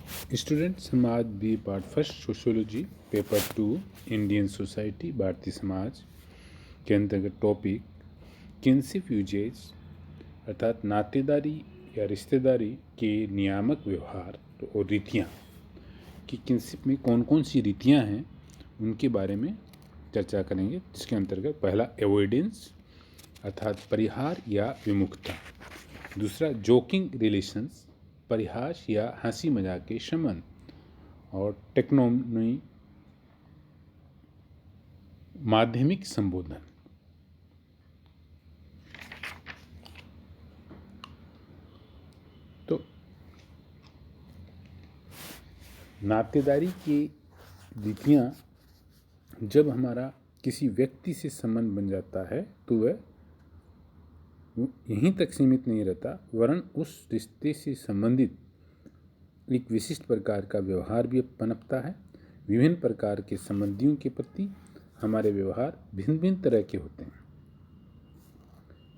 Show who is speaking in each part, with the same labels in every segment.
Speaker 1: Student समाज B part first sociology paper 2 Indian society भारतीय समाज के अंतर्गत टॉपिक किनशिप यूजेज अर्थात नातेदारी या रिश्तेदारी के नियामक व्यवहार और रीतियाँ कि किनशिप में कौन कौन सी रीतियाँ हैं उनके बारे में चर्चा करेंगे, जिसके अंतर्गत पहला एवॉइडेंस अर्थात परिहार या विमुखता, दूसरा जोकिंग रिलेशंस परिहास या हंसी मजाक के शमन, और टेक्नोमी माध्यमिक संबोधन। तो नातेदारी की रीतियाँ जब हमारा किसी व्यक्ति से संबंध बन जाता है तो वह यहीं तक सीमित नहीं रहता, वरन उस रिश्ते से संबंधित एक विशिष्ट प्रकार का व्यवहार भी पनपता है। विभिन्न प्रकार के संबंधियों के प्रति हमारे व्यवहार भिन्न भिन्न तरह के होते हैं।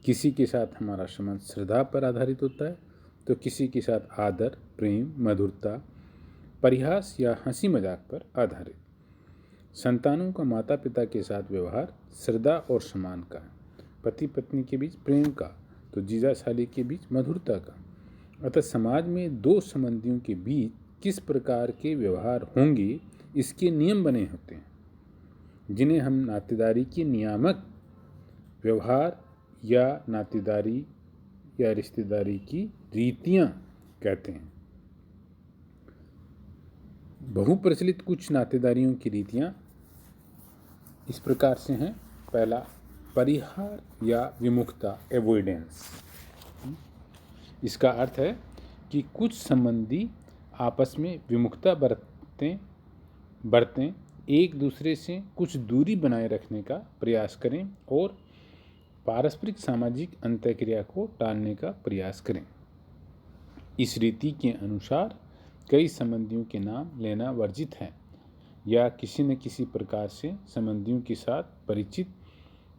Speaker 1: किसी के साथ हमारा संबंध श्रद्धा पर आधारित होता है तो किसी के साथ आदर, प्रेम, मधुरता, परिहास या हंसी मजाक पर आधारित। संतानों का माता पिता के साथ व्यवहार श्रद्धा और सम्मान का, पति पत्नी के बीच प्रेम का, तो जीजा साली के बीच मधुरता का। अतः समाज में दो संबंधियों के बीच किस प्रकार के व्यवहार होंगे इसके नियम बने होते हैं, जिन्हें हम नातेदारी के नियामक व्यवहार या नातेदारी या रिश्तेदारी की रीतियाँ कहते हैं। बहुप्रचलित कुछ नातेदारियों की रीतियाँ इस प्रकार से हैं। पहला, परिहार या विमुखता, एवॉइडेंस। इसका अर्थ है कि कुछ संबंधी आपस में विमुखता बरतें, एक दूसरे से कुछ दूरी बनाए रखने का प्रयास करें और पारस्परिक सामाजिक अंतःक्रिया को टालने का प्रयास करें। इस रीति के अनुसार कई संबंधियों के नाम लेना वर्जित है या किसी न किसी प्रकार से संबंधियों के साथ परिचित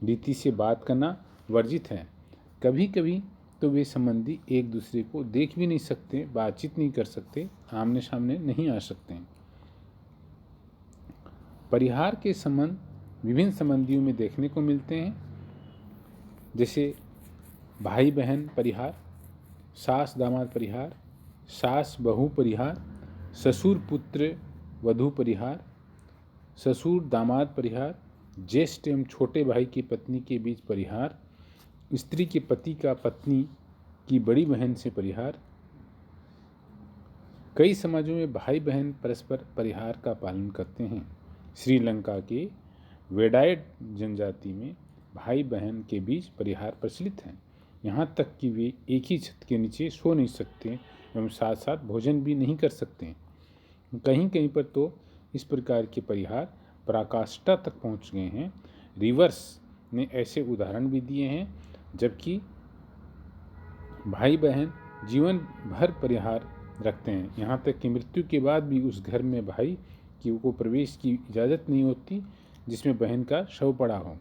Speaker 1: रीति से बात करना वर्जित है। कभी कभी तो वे संबंधी एक दूसरे को देख भी नहीं सकते, बातचीत नहीं कर सकते, आमने सामने नहीं आ सकते। परिहार के संबंध विभिन्न संबंधियों में देखने को मिलते हैं, जैसे भाई बहन परिहार, सास दामाद परिहार, सास बहू परिहार, ससुर पुत्र वधू परिहार, ससुर दामाद परिहार, ज्येष्ठ एवं छोटे भाई की पत्नी के बीच परिहार, स्त्री के पति का पत्नी की बड़ी बहन से परिहार। कई समाजों में भाई बहन परस्पर परिहार का पालन करते हैं। श्रीलंका के वेडायड जनजाति में भाई बहन के बीच परिहार प्रचलित हैं, यहाँ तक कि वे एक ही छत के नीचे सो नहीं सकते एवं साथ साथ भोजन भी नहीं कर सकते। कहीं कहीं पर तो इस प्रकार के परिहार पराकाष्ठा तक पहुँच गए हैं। रिवर्स ने ऐसे उदाहरण भी दिए हैं, जबकि भाई बहन जीवन भर परिहार रखते हैं, यहाँ तक कि मृत्यु के बाद भी उस घर में भाई को प्रवेश की इजाज़त नहीं होती जिसमें बहन का शव पड़ा हो।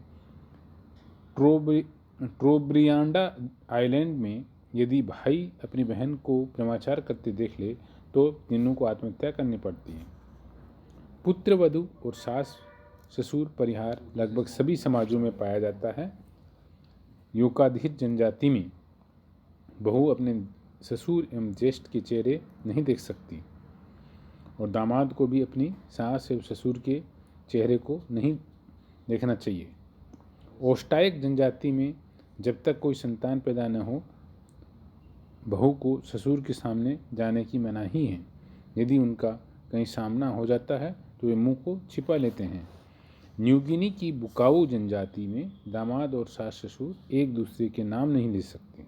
Speaker 1: ट्रोब्रियांडा आइलैंड में यदि भाई अपनी बहन को प्रेमाचार करते देख ले तो तीनों को आत्महत्या करनी पड़ती है। पुत्र वधू और सास ससुर परिहार लगभग सभी समाजों में पाया जाता है। योकाधिर जनजाति में बहू अपने ससुर एवं ज्येष्ठ के चेहरे नहीं देख सकती और दामाद को भी अपनी सास एवं ससुर के चेहरे को नहीं देखना चाहिए। ओस्टाइक जनजाति में जब तक कोई संतान पैदा न हो बहू को ससुर के सामने जाने की मनाही है। यदि उनका कहीं सामना हो जाता है तो वे मुंह को छिपा लेते हैं। न्यूगिनी की बुकाऊ जनजाति में दामाद और सास ससुर एक दूसरे के नाम नहीं ले सकते,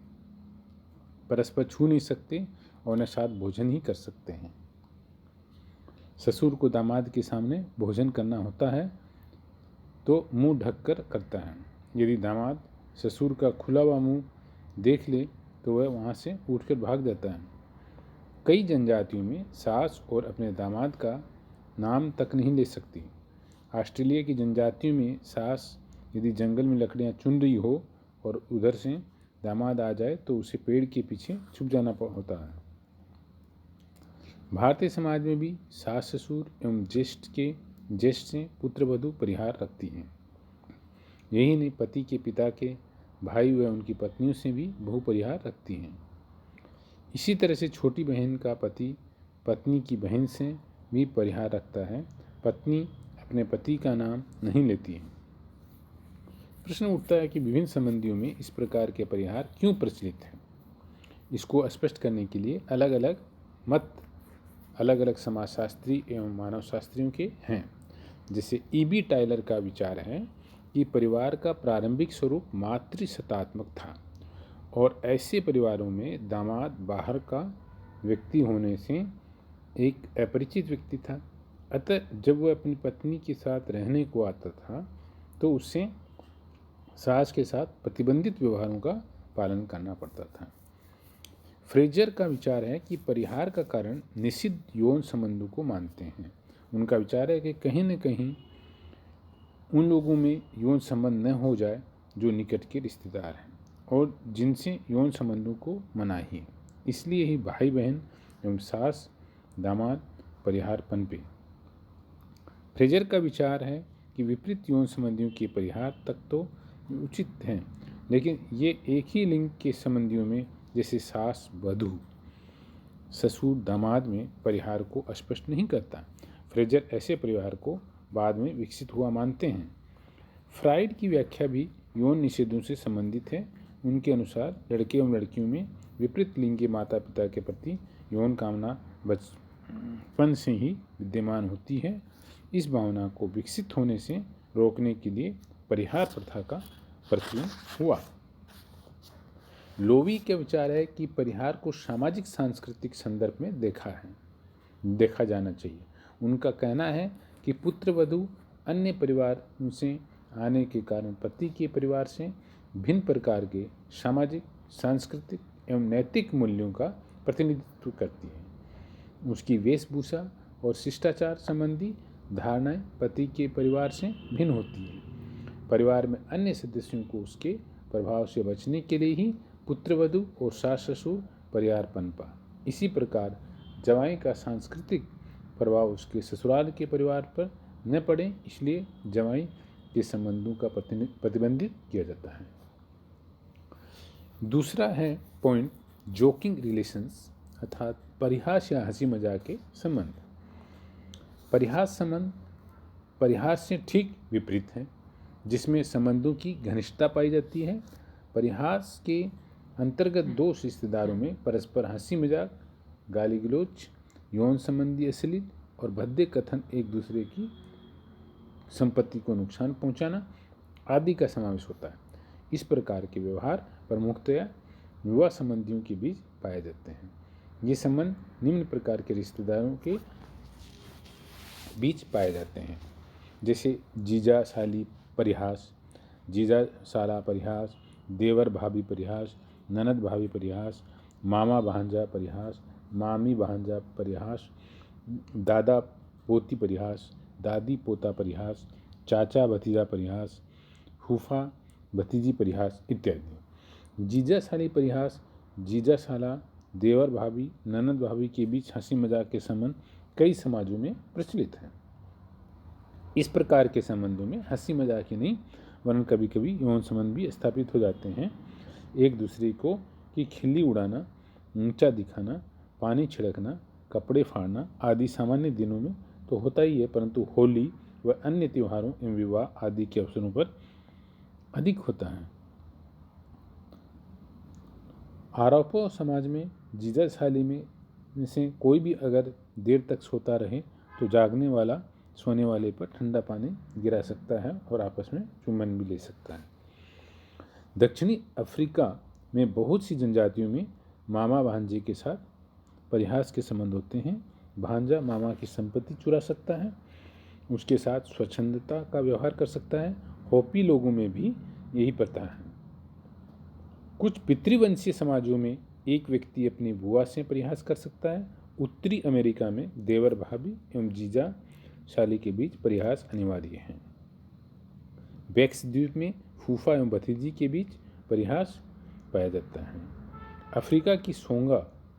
Speaker 1: परस्पर छू नहीं सकते और न साथ भोजन ही कर सकते हैं। ससुर को दामाद के सामने भोजन करना होता है तो मुंह ढककर करता है। यदि दामाद ससुर का खुला हुआ मुंह देख ले तो वह वहाँ से उठकर भाग जाता है। कई जनजातियों में सास और अपने दामाद का नाम तक नहीं ले सकती। ऑस्ट्रेलिया की जनजातियों में सास यदि जंगल में लकड़ियाँ चुन रही हो और उधर से दामाद आ जाए तो उसे पेड़ के पीछे छुप जाना होता है। भारतीय समाज में भी सास ससुर एवं ज्येष्ठ से पुत्र वधू परिहार रखती हैं। यही नहीं, पति के पिता के भाई व उनकी पत्नियों से भी बहु परिहार रखती हैं। इसी तरह से छोटी बहन का पति पत्नी की बहन से भी परिहार रखता है। पत्नी अपने पति का नाम नहीं लेती है। प्रश्न उठता है कि विभिन्न संबंधियों में इस प्रकार के परिहार क्यों प्रचलित हैं। इसको स्पष्ट करने के लिए अलग अलग मत अलग अलग समाजशास्त्री एवं मानव शास्त्रियों के हैं। जैसे E.B. टायलर का विचार है कि परिवार का प्रारंभिक स्वरूप मातृसत्तात्मक था और ऐसे परिवारों में दामाद बाहर का व्यक्ति होने से एक अपरिचित व्यक्ति था। अतः जब वह अपनी पत्नी के साथ रहने को आता था तो उससे सास के साथ प्रतिबंधित व्यवहारों का पालन करना पड़ता था। फ्रेजर का विचार है कि परिहार का कारण निषिद्ध यौन संबंधों को मानते हैं। उनका विचार है कि कहीं न कहीं उन लोगों में यौन संबंध न हो जाए जो निकट के रिश्तेदार हैं और जिनसे यौन संबंधों को मनाही है। इसलिए ही भाई बहन एवं सास दामाद परिहार पनपे। फ्रेजर का विचार है कि विपरीत यौन संबंधियों के परिहार तक तो उचित हैं, लेकिन ये एक ही लिंग के संबंधियों में जैसे सास वधू ससुर दामाद में परिहार को स्पष्ट नहीं करता। फ्रेजर ऐसे परिवार को बाद में विकसित हुआ मानते हैं। फ्राइड की व्याख्या भी यौन निषेधों से संबंधित है। उनके अनुसार लड़के एवं लड़कियों में विपरीत लिंगी माता पिता के प्रति यौन कामना बचपन से ही विद्यमान होती है। इस भावना को विकसित होने से रोकने के लिए परिहार प्रथा का प्रचलन हुआ। लोवी का विचार है कि परिहार को सामाजिक सांस्कृतिक संदर्भ में देखा जाना चाहिए। उनका कहना है कि पुत्र वधू अन्य परिवार से आने के कारण पति के परिवार से भिन्न प्रकार के सामाजिक सांस्कृतिक एवं नैतिक मूल्यों का प्रतिनिधित्व करती है। उसकी वेशभूषा और शिष्टाचार संबंधी धारणाएं पति के परिवार से भिन्न होती हैं। परिवार में अन्य सदस्यों को उसके प्रभाव से बचने के लिए ही पुत्रवधू और सास ससुर परिहार पनपा। इसी प्रकार जवाई का सांस्कृतिक प्रभाव उसके ससुराल के परिवार पर न पड़े, इसलिए जवाई के संबंधों का प्रतिबंधित किया जाता है। दूसरा है पॉइंट जोकिंग रिलेशंस, अर्थात परिहास या हंसी मजाक के संबंध। परिहास से ठीक विपरीत है, जिसमें संबंधों की घनिष्ठता पाई जाती है। परिहास के अंतर्गत दो रिश्तेदारों में परस्पर हंसी मजाक, गाली गलौज, यौन संबंधी अश्लील और भद्दे कथन, एक दूसरे की संपत्ति को नुकसान पहुंचाना आदि का समावेश होता है। इस प्रकार के व्यवहार प्रमुखतया युवा संबंधियों के बीच पाए जाते हैं। ये संबंध निम्न प्रकार के रिश्तेदारों के बीच पाए जाते हैं, जैसे जीजा साली परिहास, जीजा साला परिहास, देवर भाभी परिहास, ननद भाभी परिहास, मामा भांजा परिहास, मामी भांजा परिहास, दादा पोती परिहास, दादी पोता परिहास, चाचा भतीजा परिहास, फूफा भतीजी परिहास इत्यादि। जीजा साली परिहास, जीजा साला, देवर भाभी, ननद भाभी के बीच हंसी मजाक के संबंध कई समाजों में प्रचलित हैं। इस प्रकार के संबंधों में हंसी मजाक ही नहीं वरन कभी कभी यौन संबंध भी स्थापित हो जाते हैं। एक दूसरे को की खिल्ली उड़ाना, ऊंचा दिखाना, पानी छिड़कना, कपड़े फाड़ना आदि सामान्य दिनों में तो होता ही है, परंतु होली व अन्य त्योहारों एवं विवाह आदि के अवसरों पर अधिक होता है। आरोपो समाज में जीजा साली में से कोई भी अगर देर तक सोता रहे तो जागने वाला सोने वाले पर ठंडा पानी गिरा सकता है और आपस में चुम्बन भी ले सकता है। दक्षिणी अफ्रीका में बहुत सी जनजातियों में मामा भांजे के साथ परिहास के संबंध होते हैं। भांजा मामा की संपत्ति चुरा सकता है, उसके साथ स्वच्छंदता का व्यवहार कर सकता है। होपी लोगों में भी यही प्रथा है। कुछ पितृवंशीय समाजों में एक व्यक्ति अपनी बुआ से परिहास कर सकता है। उत्तरी अमेरिका में देवर भाभी एवं जीजा साली के बीच परिहास अनिवार्य है। बैक्स द्वीप में फूफा एवं भतीजी के बीच परिहास पाया जाता है। अफ्रीका की सोंगा